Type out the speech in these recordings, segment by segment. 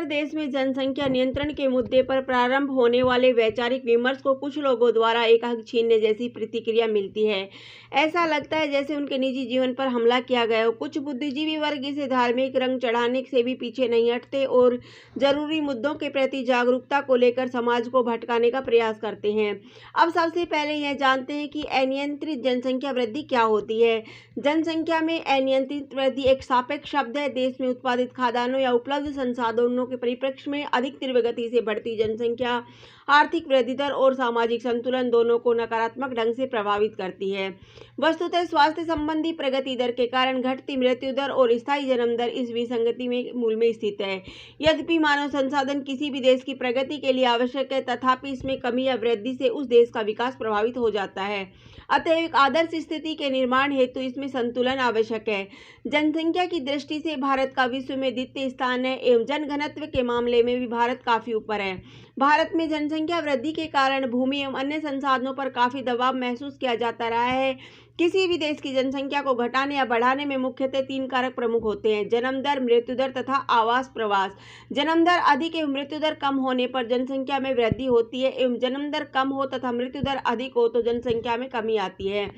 देश में जनसंख्या नियंत्रण के मुद्दे पर प्रारंभ होने वाले वैचारिक विमर्श को कुछ लोगों द्वारा एक हक छीनने जैसी प्रतिक्रिया मिलती है। ऐसा लगता है जैसे उनके निजी जीवन पर हमला किया गया हो। कुछ बुद्धिजीवी वर्ग इसे धार्मिक रंग चढ़ाने से भी पीछे नहीं हटते और जरूरी मुद्दों के प्रति जागरूकता को लेकर समाज को भटकाने का प्रयास करते हैं। अब सबसे पहले यह जानते हैं कि अनियंत्रित जनसंख्या वृद्धि क्या होती है। जनसंख्या में अनियंत्रित वृद्धि एक सापेक्ष शब्द है। देश में उत्पादित खाद्यान्नों या उपलब्ध संसाधनों के परिप्रेक्ष्य में अधिक तीव्र गति से बढ़ती जनसंख्या आर्थिक वृद्धि दर और सामाजिक संतुलन दोनों को नकारात्मक ढंग से प्रभावित करती है। वस्तुतः स्वास्थ्य संबंधी प्रगति दर के कारण घटती मृत्यु दर और स्थायी जन्म दर इस विसंगति में मूल में स्थित है। यद्यपि मानव संसाधन किसी भी देश की प्रगति के लिए आवश्यक है, तथापि इसमें कमी या वृद्धि से उस देश का विकास प्रभावित हो जाता है। अतः एक आदर्श स्थिति के निर्माण हेतु इसमें संतुलन आवश्यक है। जनसंख्या की दृष्टि से भारत का विश्व में द्वितीय स्थान है एवं जनघनत्व के मामले में भी भारत काफी ऊपर है। भारत में जनसंख्या वृद्धि के कारण भूमि एवं अन्य संसाधनों पर काफी दबाव महसूस किया जाता रहा है। किसी भी देश की जनसंख्या को घटाने या बढ़ाने में मुख्यतः 3 कारक प्रमुख होते हैं: जन्म दर, मृत्यु दर तथा आवास प्रवास। जन्म दर अधिक एवं मृत्यु दर कम होने पर जनसंख्या में वृद्धि होती है एवं जन्म दर कम हो तथा मृत्यु दर अधिक हो तो जनसंख्या में कमी आती है।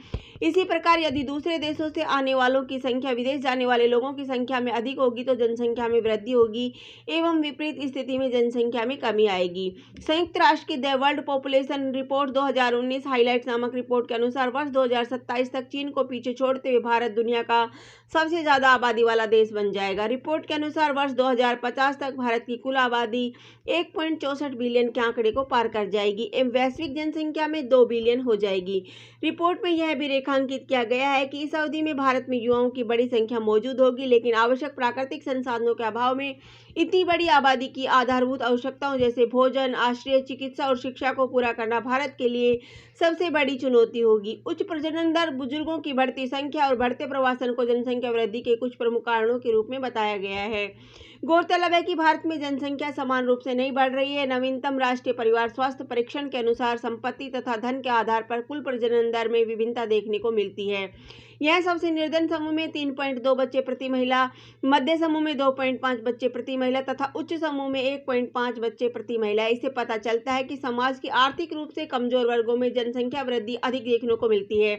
इसी प्रकार यदि दूसरे देशों से आने वालों की संख्या विदेश जाने वाले लोगों की संख्या में अधिक होगी तो जनसंख्या में वृद्धि होगी एवं विपरीत स्थिति में जनसंख्या में कमी आएगी। संयुक्त राष्ट्र की the world population report 2019 highlights नामक रिपोर्ट के अनुसार वर्ष 2027 तक चीन को पीछे छोड़ते हुए भारत दुनिया का सबसे ज्यादा आबादी वाला देश बन जाएगा। रिपोर्ट के अनुसार वर्ष 2050 तक भारत की कुल आबादी 1.64 बिलियन के आंकड़े को पार कर जाएगी एवं वैश्विक जनसंख्या में 2 बिलियन हो जाएगी। रिपोर्ट में यह भी रेखांकित किया गया है कि इस अवधि में भारत में युवाओं की बड़ी संख्या मौजूद होगी, लेकिन आवश्यक प्राकृतिक संसाधनों के अभाव में इतनी बड़ी आबादी की आधारभूत आवश्यकताओं जैसे भोजन, आश्रय, चिकित्सा और शिक्षा को पूरा करना भारत के लिए सबसे बड़ी चुनौती होगी। उच्च प्रजनन दर, बुजुर्गों की बढ़ती संख्या और बढ़ते प्रवासन को जनसंख्या वृद्धि के कुछ प्रमुख कारणों के रूप में बताया गया है। गौरतलब है कि भारत में जनसंख्या समान रूप से नहीं बढ़ रही है। नवीनतम राष्ट्रीय परिवार स्वास्थ्य परीक्षण के अनुसार संपत्ति तथा धन के आधार पर कुल प्रजनन दर में विभिन्नता देखने को मिलती है। यह सबसे निर्धन समूह में 3.2 बच्चे प्रति महिला, मध्य समूह में 2.5 बच्चे प्रति महिला तथा उच्च समूह में 1.5 बच्चे प्रति महिला। इससे पता चलता है कि समाज की आर्थिक रूप से कमजोर वर्गों में जनसंख्या वृद्धि अधिक देखने को मिलती है।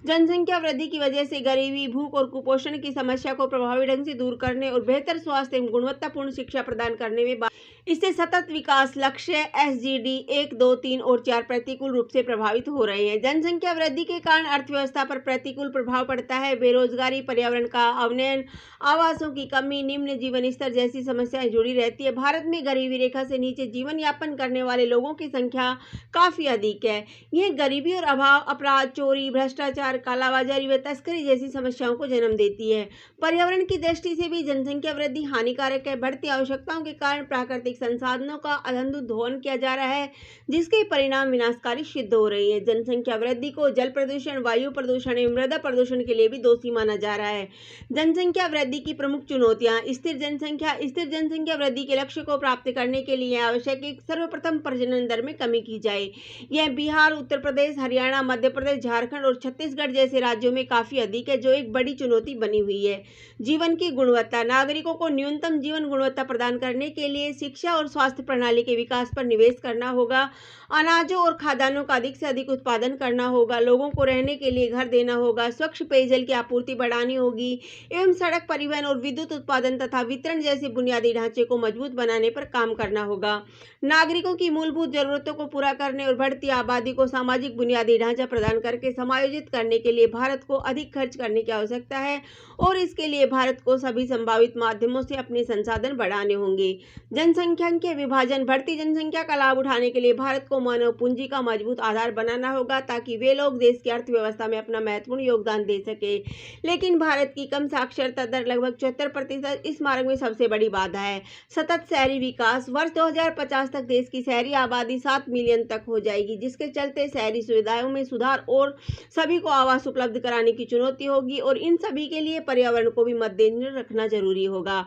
जनसंख्या वृद्धि की वजह से गरीबी, भूख और कुपोषण की समस्या को प्रभावी ढंग से दूर करने और बेहतर स्वास्थ्य एवं गुणवत्तापूर्ण शिक्षा प्रदान करने में इससे सतत विकास लक्ष्य SDG 1, 2, 3 और 4 प्रतिकूल रूप से प्रभावित हो रहे हैं। जनसंख्या वृद्धि के कारण अर्थव्यवस्था पर प्रतिकूल प्रभाव पड़ता है। बेरोजगारी, पर्यावरण का अवनयन, आवासों की कमी, निम्न जीवन स्तर जैसी समस्याएं जुड़ी रहती है। भारत में गरीबी रेखा से नीचे जीवन यापन करने वाले लोगों की संख्या काफी अधिक है। यह गरीबी और अभाव अपराध, चोरी, भ्रष्टाचार, कालाबाजारी व तस्करी जैसी समस्याओं को जन्म देती है। पर्यावरण की दृष्टि से भी जनसंख्या वृद्धि हानिकारक है। बढ़ती आवश्यकताओं के कारण प्राकृतिक संसाधनों का अंधाधुंध दोहन किया जा रहा है, जिसके परिणाम विनाशकारी सिद्ध हो रही है। जनसंख्या वृद्धि को जल प्रदूषण, वायु प्रदूषण एवं मृदा प्रदूषण के लिए भी दोषी माना जा रहा है। जनसंख्या वृद्धि की प्रमुख चुनौतियां: स्थिर जनसंख्या वृद्धि के लक्ष्य को प्राप्त करने के लिए आवश्यक है कि सर्वप्रथम प्रजनन दर में कमी की जाए। यह बिहार, उत्तर प्रदेश, हरियाणा, मध्य प्रदेश, झारखंड और छत्तीसगढ़ जैसे राज्यों में काफी अधिक है, जो एक बड़ी चुनौती बनी हुई है। जीवन की गुणवत्ता: नागरिकों को न्यूनतम जीवन गुणवत्ता प्रदान करने के लिए शिक्षा और स्वास्थ्य प्रणाली के विकास पर निवेश करना होगा। अनाजों और खाद्यान्नों का अधिक से अधिक उत्पादन करना होगा। लोगों को रहने के लिए घर देना होगा। स्वच्छ पेयजल की आपूर्ति बढ़ानी होगी एवं सड़क परिवहन और विद्युत उत्पादन तथा वितरण जैसे बुनियादी ढांचे को मजबूत बनाने पर काम करना होगा। नागरिकों की मूलभूत जरूरतों को पूरा करने और बढ़ती आबादी को सामाजिक बुनियादी ढांचा प्रदान करके समायोजित करने के लिए भारत को अधिक खर्च करने की आवश्यकता है और इसके लिए भारत को सभी संभावित माध्यमों से अपने संसाधन बढ़ाने होंगे। जनसंख्या के विभाजन: बढ़ती जनसंख्या का लाभ उठाने के लिए भारत को मानव पूंजी का मजबूत आधार बनाना होगा ताकि वे लोग देश की अर्थव्यवस्था में अपना महत्वपूर्ण योगदान दे सके। लेकिन भारत की कम साक्षरता दर लगभग 74% इस मार्ग में सबसे बड़ी बाधा है। सतत शहरी विकास: वर्ष 2050 तक देश की शहरी आबादी 7 मिलियन तक हो जाएगी, जिसके चलते शहरी सुविधाओं में सुधार और सभी को आवास उपलब्ध कराने की चुनौती होगी और इन सभी के लिए पर्यावरण को भी मद्देनजर रखना जरूरी होगा।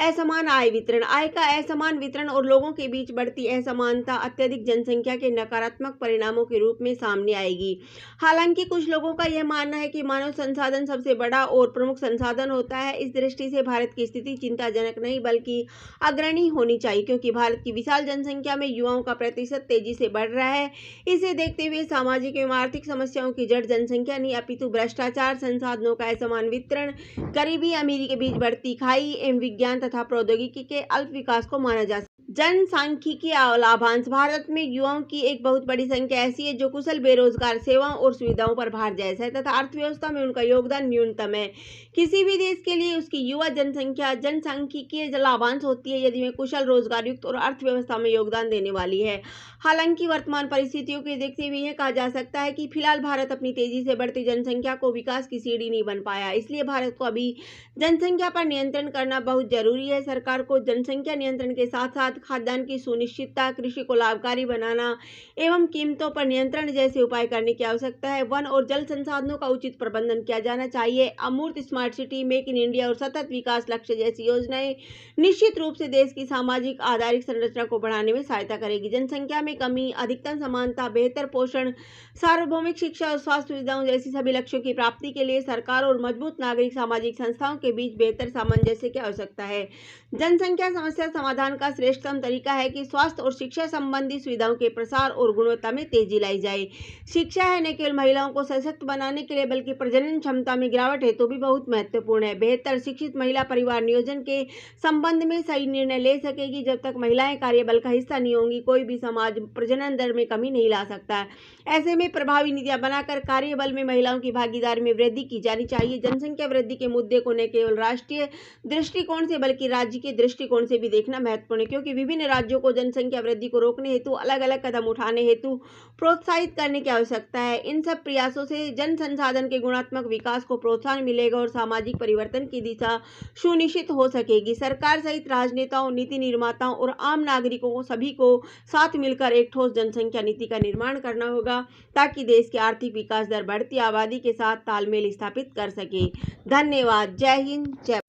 असमान आय वितरण: आय का असमान वितरण वितरण और लोगों के बीच बढ़ती असमानता अत्यधिक जनसंख्या के नकारात्मक परिणामों के रूप में सामने आएगी। हालांकि कुछ लोगों का यह मानना है कि मानव संसाधन सबसे बड़ा और प्रमुख संसाधन होता है। इस दृष्टि से भारत की स्थिति चिंताजनक नहीं बल्कि अग्रणी होनी चाहिए, क्योंकि भारत की विशाल जनसंख्या में युवाओं का प्रतिशत तेजी से बढ़ रहा है। इसे देखते हुए सामाजिक एवं आर्थिक समस्याओं की जड़ जनसंख्या नहीं अपितु भ्रष्टाचार, संसाधनों का असमान वितरण, गरीबी अमीरी के बीच बढ़ती खाई एवं विज्ञान तथा प्रौद्योगिकी के अल्प विकास को माना जा सकता है। जनसांख्यिकीय लाभांश। भारत में युवाओं की एक बहुत बड़ी संख्या ऐसी है जो कुशल, बेरोजगार, सेवाओं और सुविधाओं पर भार जैसा है तथा अर्थव्यवस्था में उनका योगदान न्यूनतम है। किसी भी देश के लिए उसकी युवा जनसंख्या जनसांख्यिकीय लाभांश होती है यदि वह कुशल, रोजगार युक्त और अर्थव्यवस्था में योगदान देने वाली है। हालांकि वर्तमान परिस्थितियों को देखते हुए यह कहा जा सकता है कि फिलहाल भारत अपनी तेजी से बढ़ती जनसंख्या को विकास की सीढ़ी नहीं बन पाया। इसलिए भारत को अभी जनसंख्या पर नियंत्रण करना बहुत जरूरी है। सरकार को जनसंख्या नियंत्रण के साथ साथ खाद्यान्न की सुनिश्चितता, कृषि को लाभकारी बनाना एवं कीमतों पर नियंत्रण जैसे उपाय करने की आवश्यकता है। वन और जल संसाधनों का उचित प्रबंधन किया जाना चाहिए। अमूर्त smart city, make in India और सतत विकास लक्ष्य जैसी योजनाएं निश्चित रूप से देश की सामाजिक आधारित संरचना को बढ़ाने में सहायता करेगी। जनसंख्या में कमी, अधिकतम समानता, बेहतर पोषण, सार्वभौमिक शिक्षा और स्वास्थ्य सुविधाओं जैसी सभी लक्ष्यों की प्राप्ति के लिए सरकार और मजबूत नागरिक सामाजिक संस्थाओं के बीच बेहतर सामंजस्य की आवश्यकता है। जनसंख्या समस्या समाधान का श्रेष्ठतम तरीका है कि स्वास्थ्य और शिक्षा संबंधी सुविधाओं के प्रसार और गुणवत्ता में तेजी लाई जाए। शिक्षा है न केवल महिलाओं को सशक्त बनाने के लिए बल्कि प्रजनन क्षमता में गिरावट हेतु भी बहुत महत्वपूर्ण है। बेहतर शिक्षित महिला परिवार नियोजन के संबंध में सही निर्णय ले सकेगी। जब तक महिलाएं कार्यबल का हिस्सा नहीं होंगी, कोई भी समाज प्रजनन दर में कमी नहीं ला सकता। ऐसे में प्रभावी नीतियां बनाकर कार्यबल में महिलाओं की भागीदारी में वृद्धि की जानी चाहिए। जनसंख्या वृद्धि के मुद्दे को न केवल राष्ट्रीय दृष्टिकोण से बल्कि राज्य के दृष्टिकोण से भी देखना महत्वपूर्ण है, क्योंकि विभिन्न राज्यों को जनसंख्या वृद्धि को रोकने हेतु अलग अलग कदम उठाने हेतु प्रोत्साहित करने की आवश्यकता है। इन सब प्रयासों से जन संसाधन के गुणात्मक विकास को प्रोत्साहन मिलेगा और सामाजिक परिवर्तन की दिशा सुनिश्चित हो सकेगी। सरकार सहित राजनेताओं, नीति निर्माताओं और आम नागरिकों को सभी को साथ मिलकर एक ठोस जनसंख्या नीति का निर्माण करना होगा ताकि देश की आर्थिक विकास दर बढ़ती आबादी के साथ तालमेल स्थापित कर सके। धन्यवाद। जय हिंद, जय